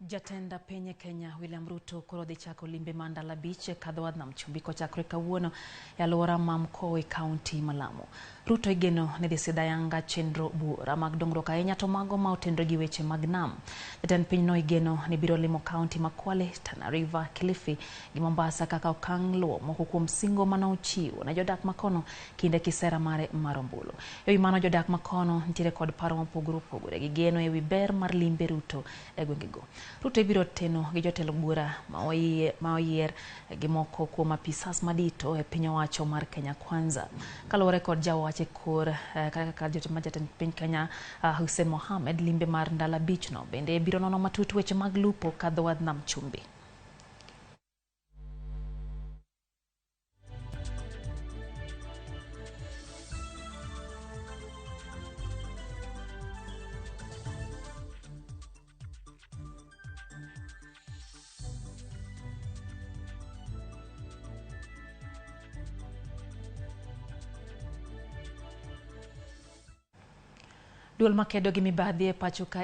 Jatenda piny Kenya William Ruto koro dhi chako limbe mandala beach kadhowadh nam chumbi kochakore kawuono e alwora ma Mkowe kaunti ma Lamu. Ruto igeno ni dhi sidho ayanga chenro buora mag dongruok ahinya to mago ma otenore gi weche mag nam. Jatend pinyno igeno ni biro limo kaunti ma Kwale, Tana River, Kilifi gi Mombasa kaka okang' luwo moko kuom singo mane ochiwo ne jodak makono kinde kisera mare mar ombulu. Ewi mano jodak makono nitiere kod paro mopogore opogore gi geno ewi ber mar limbe Ruto e gwengego. Ruto ibiro teno gi jotelo buora ma oyier gi moko kuom apisas madito e piny owacho mar Kenya Kwanza. Kaluwore kod jawach e kor kaka jatend piny Kenya Hussein Mohamed, limbe mar ndala beach no bende biro nono matut weche mag lupo kadhowadh nam chumbi. Duol makedo gi mibadhi e pacho ka